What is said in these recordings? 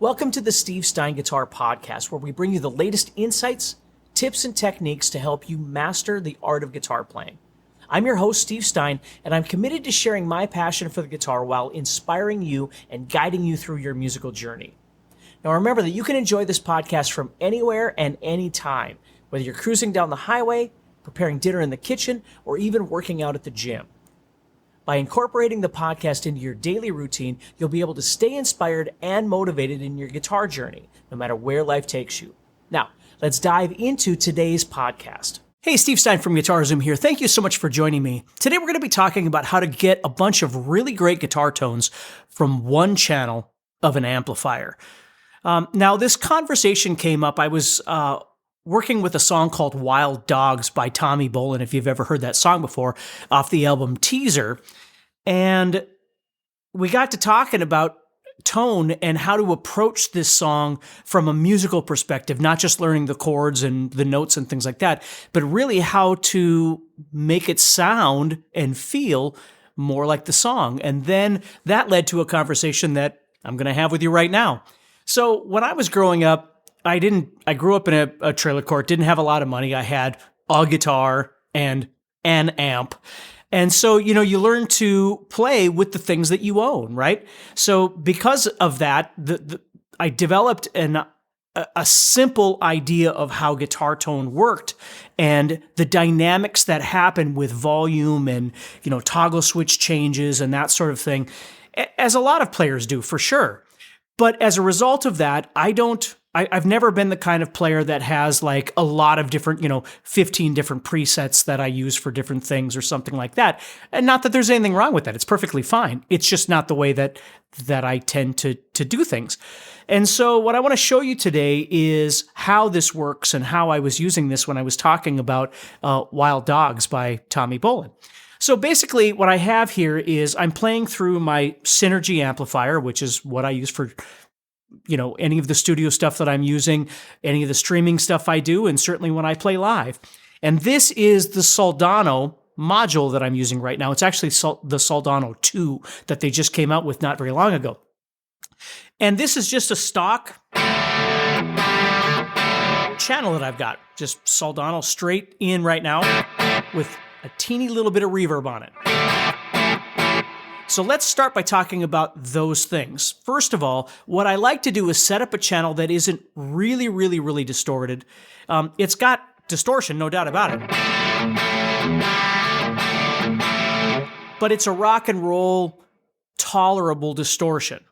Welcome to the Steve Stein Guitar Podcast, where we bring you the latest insights, tips, and techniques to help you master the art of guitar playing. I'm your host, Steve Stein, and I'm committed to sharing my passion for the guitar while inspiring you and guiding you through your musical journey. Now remember that you can enjoy this podcast from anywhere and anytime, whether you're cruising down the highway, preparing dinner in the kitchen, or even working out at the gym. By incorporating the podcast into your daily routine, you'll be able to stay inspired and motivated in your guitar journey, no matter where life takes you. Now, let's dive into today's podcast. Hey, Steve Stein from GuitarZoom here. Thank you so much for joining me. Today we're going to be talking about how to get a bunch of really great guitar tones from one channel of an amplifier. Now, this conversation came up. I was working with a song called Wild Dogs by Tommy Bolin, if you've ever heard that song before, off the album Teaser. And we got to talking about tone and how to approach this song from a musical perspective, not just learning the chords and the notes and things like that, but really how to make it sound and feel more like the song. And then that led to a conversation that I'm going to have with you right now. So when I was growing up, I grew up in a trailer court, didn't have a lot of money. I had a guitar and an amp. And so, you learn to play with the things that you own, right? So because of that, I developed a simple idea of how guitar tone worked and the dynamics that happen with volume and, toggle switch changes and that sort of thing, as a lot of players do, for sure. But as a result of that, I've never been the kind of player that has like a lot of different, 15 different presets that I use for different things or something like that. And not that there's anything wrong with that. It's perfectly fine. It's just not the way that I tend to do things. And so what I want to show you today is how this works and how I was using this when I was talking about Wild Dogs by Tommy Bolin. So basically what I have here is I'm playing through my Synergy amplifier, which is what I use for any of the studio stuff that I'm using, any of the streaming stuff I do, and certainly when I play live. And this is the Soldano module that I'm using right now. It's actually the Soldano 2 that they just came out with not very long ago. And this is just a stock channel that I've got. Just Soldano straight in right now with a teeny little bit of reverb on it. So let's start by talking about those things. First of all, what I like to do is set up a channel that isn't really, really, really distorted. It's got distortion, no doubt about it. But it's a rock and roll, tolerable distortion.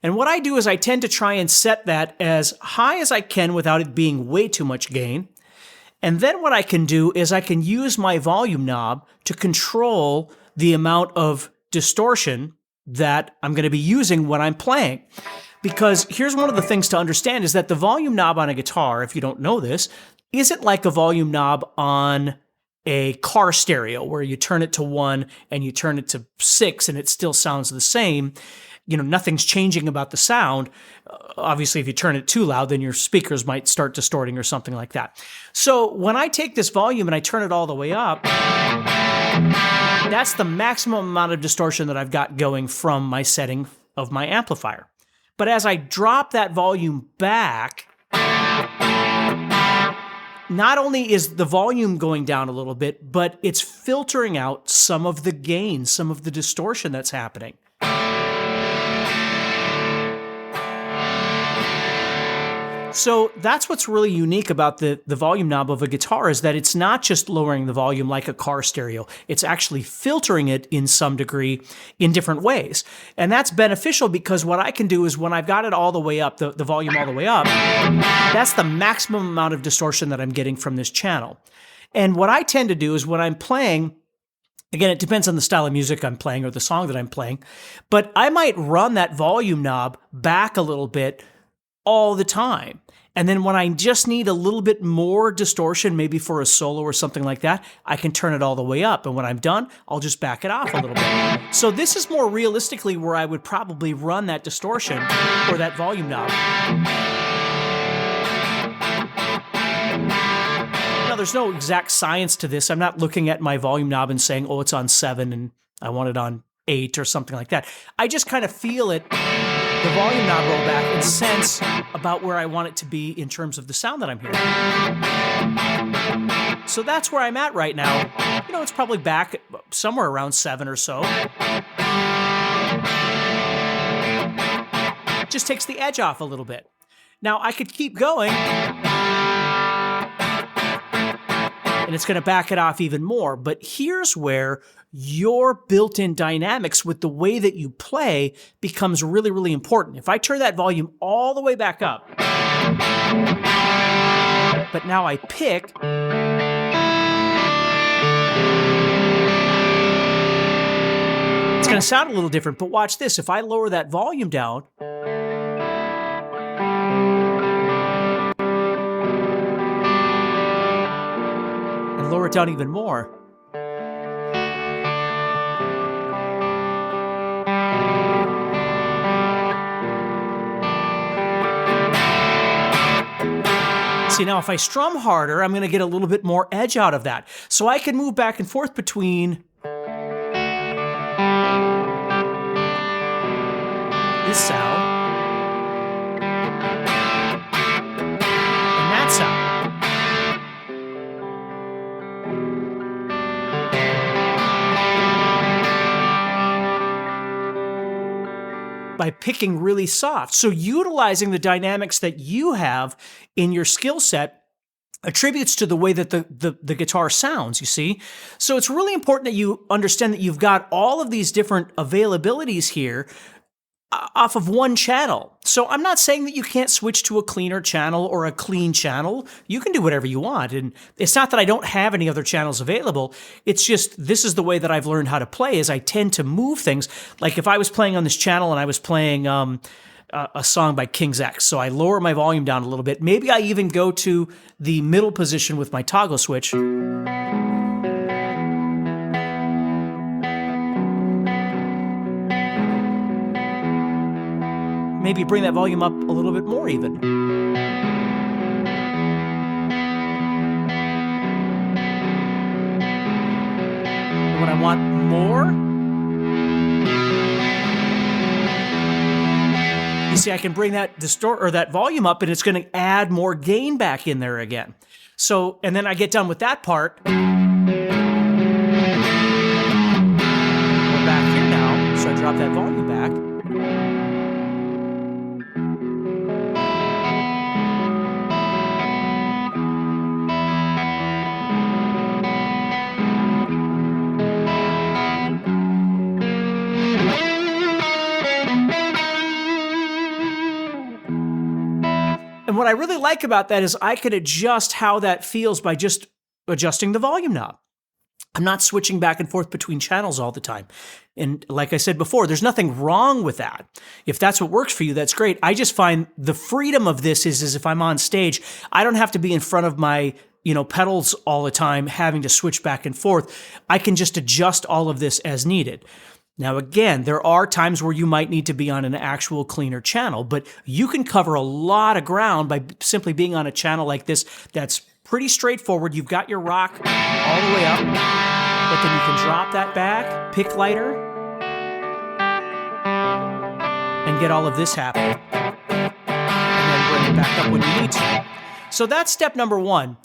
And what I do is I tend to try and set that as high as I can without it being way too much gain. And then what I can do is I can use my volume knob to control the amount of distortion that I'm going to be using when I'm playing. Because here's one of the things to understand is that the volume knob on a guitar, if you don't know this, isn't like a volume knob on a car stereo where you turn it to 1 and you turn it to 6 and it still sounds the same. Nothing's changing about the sound. Obviously, if you turn it too loud, then your speakers might start distorting or something like that. So when I take this volume and I turn it all the way up, that's the maximum amount of distortion that I've got going from my setting of my amplifier. But as I drop that volume back, not only is the volume going down a little bit, but it's filtering out some of the gain, some of the distortion that's happening. So that's what's really unique about the volume knob of a guitar is that it's not just lowering the volume like a car stereo. It's actually filtering it in some degree in different ways. And that's beneficial because what I can do is when I've got it all the way up, the volume all the way up, that's the maximum amount of distortion that I'm getting from this channel. And what I tend to do is when I'm playing, again, it depends on the style of music I'm playing or the song that I'm playing, but I might run that volume knob back a little bit all the time. And then when I just need a little bit more distortion, maybe for a solo or something like that, I can turn it all the way up. And when I'm done, I'll just back it off a little bit. So this is more realistically where I would probably run that distortion or that volume knob. Now, there's no exact science to this. I'm not looking at my volume knob and saying, oh, it's on 7 and I want it on 8 or something like that. I just kind of feel it the volume knob roll back and sense about where I want it to be in terms of the sound that I'm hearing. So that's where I'm at right now. You know, it's probably back somewhere around 7 or so. Just takes the edge off a little bit. Now I could keep going, and it's going to back it off even more. But here's where your built-in dynamics with the way that you play becomes really, really important. If I turn that volume all the way back up, but now I pick, it's going to sound a little different. But watch this. If I lower that volume down, and lower it down even more, see, now if I strum harder, I'm going to get a little bit more edge out of that. So I can move back and forth between this sound and that sound. By picking really soft. So utilizing the dynamics that you have in your skill set attributes to the way that the guitar sounds, you see? So it's really important that you understand that you've got all of these different availabilities here off of one channel. So I'm not saying that you can't switch to a cleaner channel or a clean channel. You can do whatever you want. And it's not that I don't have any other channels available. It's just this is the way that I've learned how to play, is I tend to move things. Like if I was playing on this channel and I was playing a song by King's X, so I lower my volume down a little bit. Maybe I even go to the middle position with my toggle switch. Maybe bring that volume up a little bit more even. And when I want more, you see I can bring that that volume up, and it's going to add more gain back in there again. So, and then I get done with that part. We're back here now, so I drop that volume back. And what I really like about that is I can adjust how that feels by just adjusting the volume knob. I'm not switching back and forth between channels all the time. And like I said before, there's nothing wrong with that. If that's what works for you, that's great. I just find the freedom of this is if I'm on stage, I don't have to be in front of my pedals all the time having to switch back and forth. I can just adjust all of this as needed. Now, again, there are times where you might need to be on an actual cleaner channel, but you can cover a lot of ground by simply being on a channel like this that's pretty straightforward. You've got your rock all the way up, but then you can drop that back, pick lighter, and get all of this happening, and then bring it back up when you need to. So that's step number one.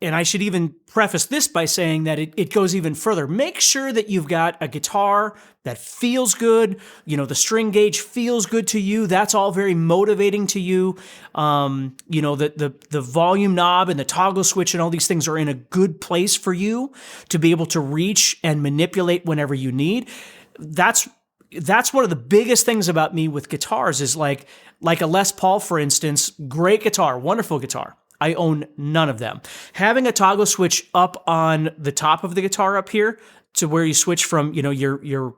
And I should even preface this by saying that it goes even further. Make sure that you've got a guitar that feels good. The string gauge feels good to you. That's all very motivating to you. The volume knob and the toggle switch and all these things are in a good place for you to be able to reach and manipulate whenever you need. That's one of the biggest things about me with guitars is like a Les Paul, for instance, great guitar, wonderful guitar. I own none of them. Having a toggle switch up on the top of the guitar up here to where you switch from, your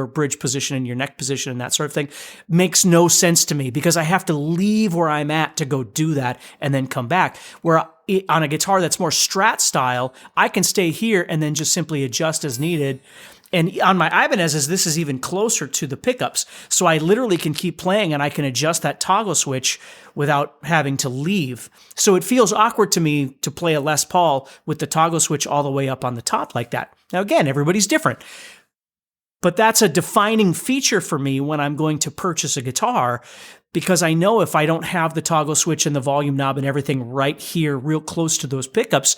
bridge position and your neck position and that sort of thing makes no sense to me because I have to leave where I'm at to go do that and then come back. Where on a guitar that's more Strat style, I can stay here and then just simply adjust as needed. And on my Ibanez's, this is even closer to the pickups. So I literally can keep playing and I can adjust that toggle switch without having to leave. So it feels awkward to me to play a Les Paul with the toggle switch all the way up on the top like that. Now, again, everybody's different. But that's a defining feature for me when I'm going to purchase a guitar, because I know if I don't have the toggle switch and the volume knob and everything right here real close to those pickups,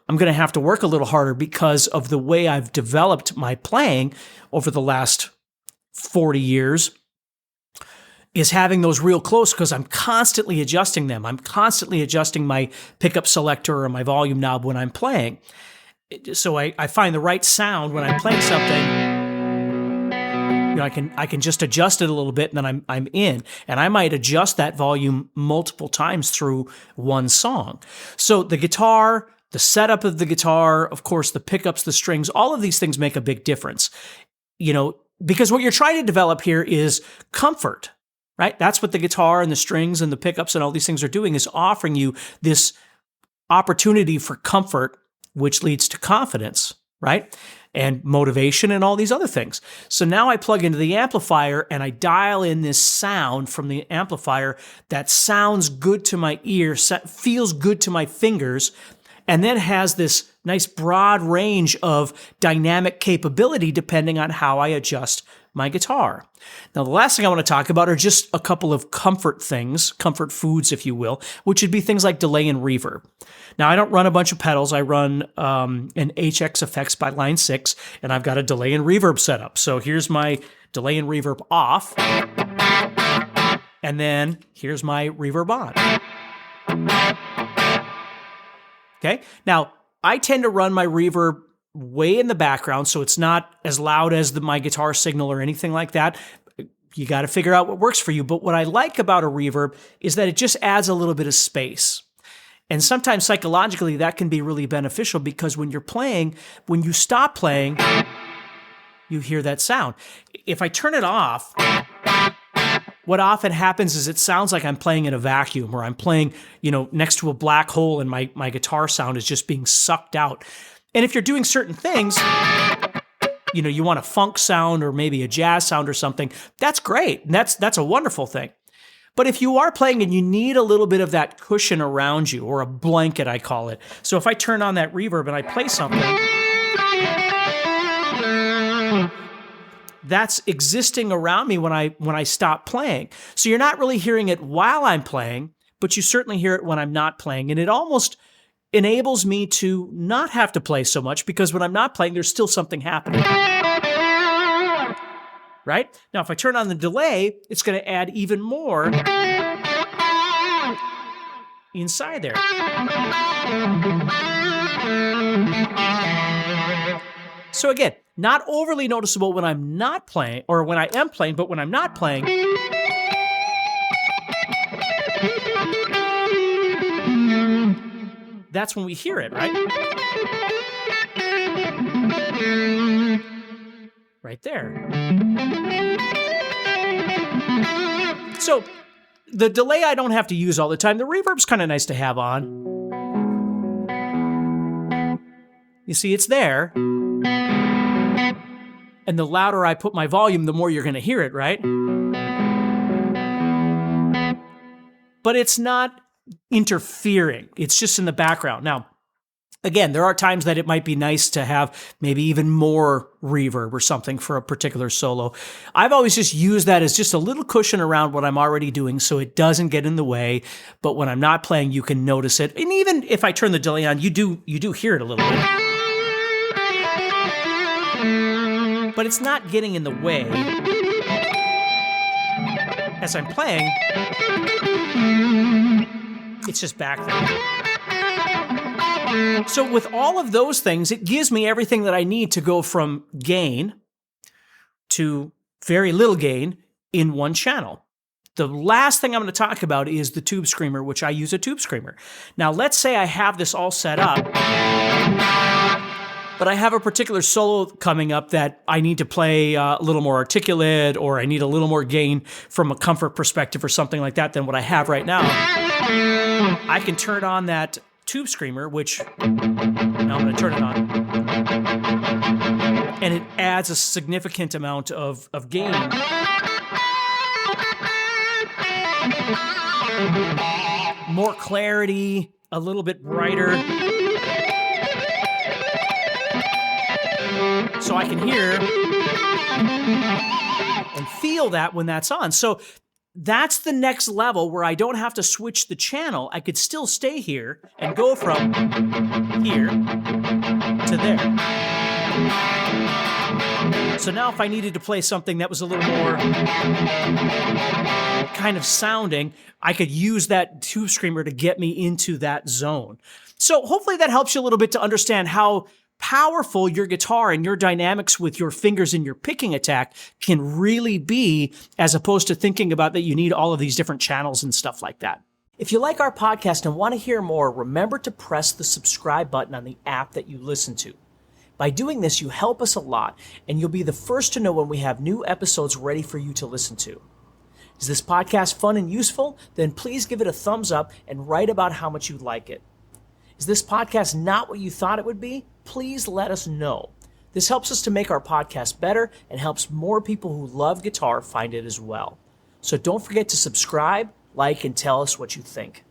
I'm going to have to work a little harder because of the way I've developed my playing over the last 40 years, is having those real close because I'm constantly adjusting them. I'm constantly adjusting my pickup selector or my volume knob when I'm playing. So I find the right sound when I'm playing something. You know, I can just adjust it a little bit and then I'm in. And I might adjust that volume multiple times through one song. So the guitar, the setup of the guitar, of course, the pickups, the strings, all of these things make a big difference. You know, because what you're trying to develop here is comfort, right? That's what the guitar and the strings and the pickups and all these things are doing, is offering you this opportunity for comfort, which leads to confidence, right? And motivation and all these other things. So now I plug into the amplifier and I dial in this sound from the amplifier that sounds good to my ear, feels good to my fingers, and then has this nice broad range of dynamic capability depending on how I adjust my guitar. Now, the last thing I want to talk about are just a couple of comfort things, comfort foods, if you will, which would be things like delay and reverb. Now, I don't run a bunch of pedals. I run an HX Effects by Line 6, and I've got a delay and reverb setup. So here's my delay and reverb off, and then here's my reverb on. Okay, now I tend to run my reverb way in the background, so it's not as loud as my guitar signal or anything like that. You got to figure out what works for you. But what I like about a reverb is that it just adds a little bit of space. And sometimes psychologically that can be really beneficial, because when you're playing, when you stop playing, you hear that sound. If I turn it off, what often happens is it sounds like I'm playing in a vacuum, or I'm playing, you know, next to a black hole and my guitar sound is just being sucked out. And if you're doing certain things, you know, you want a funk sound or maybe a jazz sound or something, that's great. And that's a wonderful thing. But if you are playing and you need a little bit of that cushion around you, or a blanket, I call it. So if I turn on that reverb and I play something, that's existing around me when I stop playing. So you're not really hearing it while I'm playing, but you certainly hear it when I'm not playing. And it almost enables me to not have to play so much, because when I'm not playing, there's still something happening. Right? Now, if I turn on the delay, it's going to add even more inside there. So again, not overly noticeable when I'm not playing, or when I am playing, but when I'm not playing, that's when we hear it, right? Right there. So the delay I don't have to use all the time. The reverb's kind of nice to have on. You see, it's there. And the louder I put my volume, the more you're going to hear it, right? But it's not interfering. It's just in the background. Now, again, there are times that it might be nice to have maybe even more reverb or something for a particular solo. I've always just used that as just a little cushion around what I'm already doing so it doesn't get in the way. But when I'm not playing, you can notice it. And even if I turn the delay on, you do hear it a little bit. But it's not getting in the way as I'm playing. It's just back there. So with all of those things, it gives me everything that I need to go from gain to very little gain in one channel. The last thing I'm going to talk about is the tube screamer, which I use a tube screamer. Now, let's say I have this all set up, but I have a particular solo coming up that I need to play a little more articulate, or I need a little more gain from a comfort perspective or something like that than what I have right now. I can turn on that tube screamer, which now I'm going to turn it on. And it adds a significant amount of gain. More clarity, a little bit brighter. So I can hear and feel that when that's on. So that's the next level where I don't have to switch the channel. I could still stay here and go from here to there. So now if I needed to play something that was a little more kind of sounding, I could use that tube screamer to get me into that zone. So hopefully that helps you a little bit to understand how powerful your guitar and your dynamics with your fingers and your picking attack can really be, as opposed to thinking about that you need all of these different channels and stuff like that. If you like our podcast and want to hear more, remember to press the subscribe button on the app that you listen to. By doing this, you help us a lot, and you'll be the first to know when we have new episodes ready for you to listen to. Is this podcast fun and useful? Then please give it a thumbs up and write about how much you like it. Is this podcast not what you thought it would be? Please let us know. This helps us to make our podcast better and helps more people who love guitar find it as well. So don't forget to subscribe, like, and tell us what you think.